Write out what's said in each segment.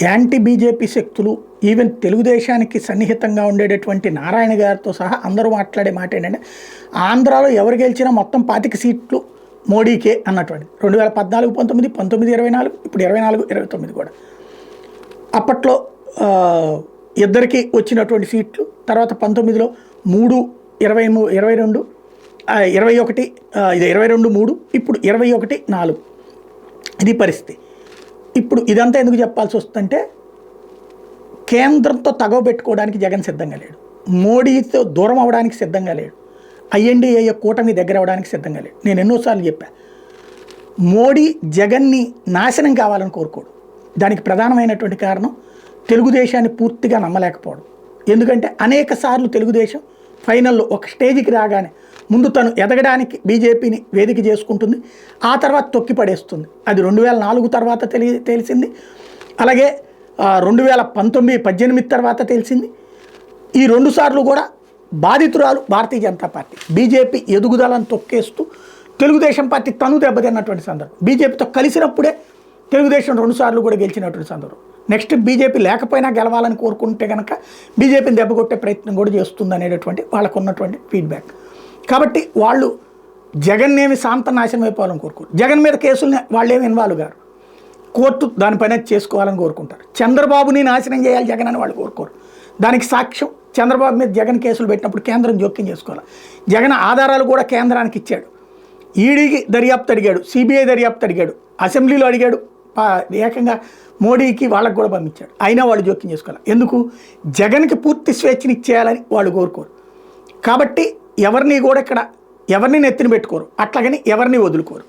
Anti BJP శక్తులు even తెలుగుదేశానికి సన్నిహితంగా ఉండేటటువంటి నారాయణ గారితో సహా అందరూ మాట్లాడే మాట ఏంటంటే ఆంధ్రాలో ఎవరు గెలిచినా మొత్తం 25 సీట్లు మోడీకే అన్నటువంటి 2014, 19, 19, 24 ఇప్పుడు 24, 29 కూడా అప్పట్లో ఇద్దరికి వచ్చినటువంటి సీట్లు. తర్వాత 19లో 3, 22, 21, ఇది 22, 3 ఇప్పుడు 21, 4 ఇది పరిస్థితి. ఇప్పుడు ఇదంతా ఎందుకు చెప్పాల్సి వస్తుందంటే కేంద్రంతో తగవ పెట్టుకోవడానికి జగన్ సిద్ధంగా లేడు, మోడీతో దూరం అవ్వడానికి సిద్ధంగా లేడు, ఐఎన్డీఏ కూటమి దగ్గర అవ్వడానికి సిద్ధంగా లేడు. నేను ఎన్నోసార్లు చెప్పా, మోడీ జగన్ని నాశనం కావాలని కోరుకోడు. దానికి ప్రధానమైనటువంటి కారణం తెలుగుదేశాన్ని పూర్తిగా నమ్మలేకపోవడం. ఎందుకంటే అనేక సార్లు తెలుగుదేశం ఫైనల్లో ఒక స్టేజ్కి రాగానే ముందు తను ఎదగడానికి బీజేపీని వేదిక చేసుకుంటుంది, ఆ తర్వాత తొక్కి పడేస్తుంది. అది 2004 తర్వాత తెలిసింది, అలాగే 2019, 18 తర్వాత తెలిసింది. ఈ 2 సార్లు కూడా బాధితురాలు భారతీయ జనతా పార్టీ. బీజేపీ ఎదుగుదలను తొక్కేస్తూ తెలుగుదేశం పార్టీ తను దెబ్బతిన్నటువంటి సందర్భం. బీజేపీతో కలిసినప్పుడే తెలుగుదేశం 2 సార్లు కూడా గెలిచినటువంటి సందర్భం. నెక్స్ట్ బీజేపీ లేకపోయినా గెలవాలని కోరుకుంటే కనుక బీజేపీని దెబ్బకొట్టే ప్రయత్నం కూడా చేస్తుంది అనేటటువంటి వాళ్ళకు ఉన్నటువంటి ఫీడ్బ్యాక్. కాబట్టి వాళ్ళు జగన్ ఏమి శాంత నాశనం అయిపోవాలని కోరుకోరు. జగన్ మీద కేసుల్ని వాళ్ళు ఏమి ఇన్వాల్వ్ గారు, కోర్టు దానిపైన చేసుకోవాలని కోరుకుంటారు. చంద్రబాబుని నాశనం చేయాలి జగన్ అని వాళ్ళు కోరుకోరు. దానికి సాక్ష్యం చంద్రబాబు మీద జగన్ కేసులు పెట్టినప్పుడు కేంద్రం జోక్యం చేసుకోవాలి. జగన్ ఆధారాలు కూడా కేంద్రానికి ఇచ్చాడు. ఈడీకి దర్యాప్తు అడిగాడు, సిబిఐ దర్యాప్తు అడిగాడు, అసెంబ్లీలో అడిగాడు, ఏకంగా మోడీకి వాళ్ళకు కూడా పంపించాడు. అయినా వాళ్ళు జోక్యం చేసుకోవాలి. ఎందుకు? జగన్కి పూర్తి స్వేచ్ఛని ఇచ్చేయాలని వాళ్ళు కోరుకోరు. కాబట్టి ఎవరిని కూడా ఇక్కడ ఎవరిని నెత్తిన పెట్టుకోరు, అట్లాగని ఎవరిని వదులుకోరు.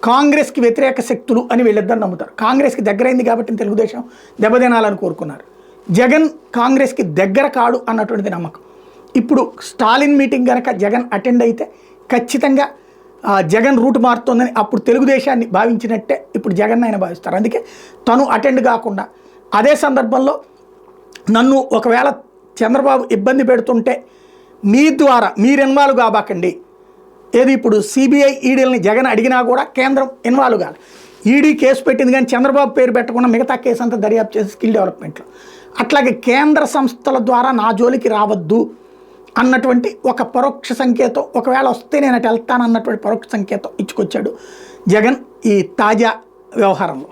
కాంగ్రెస్కి వ్యతిరేక శక్తులు అని వీళ్ళిద్దరు నమ్ముతారు. కాంగ్రెస్కి దగ్గరైంది కాబట్టి తెలుగుదేశం దెబ్బతినాలని కోరుకున్నారు. జగన్ కాంగ్రెస్కి దగ్గర కాడు అన్నటువంటిది నమ్మకం. ఇప్పుడు స్టాలిన్ మీటింగ్ కనుక జగన్ అటెండ్ అయితే ఖచ్చితంగా జగన్ రూట్ మారుతుందని అప్పుడు తెలుగుదేశాన్ని భావించినట్టే ఇప్పుడు జగన్ ఆయన భావిస్తారు. అందుకే తను అటెండ్ కాకుండా అదే సందర్భంలో నన్ను ఒకవేళ చంద్రబాబు ఇబ్బంది పెడుతుంటే మీ ద్వారా మీరు ఇన్వాల్వ్ కాబాకండి, ఏది ఇప్పుడు సిబిఐ ఈడీలని జగన్ అడిగినా కూడా కేంద్రం ఇన్వాల్వ్ కాదు. ఈడీ కేసు పెట్టింది కానీ చంద్రబాబు పేరు పెట్టకుండా మిగతా కేసు అంతా దర్యాప్తు చేసి స్కిల్ డెవలప్మెంట్లో, అట్లాగే కేంద్ర సంస్థల ద్వారా నా జోలికి రావద్దు అన్నటువంటి ఒక పరోక్ష సంకేతం, ఒకవేళ వస్తే నేను అటు వెళ్తానన్నటువంటి పరోక్ష సంకేతం ఇచ్చుకొచ్చాడు జగన్ ఈ తాజా వ్యవహారంలో.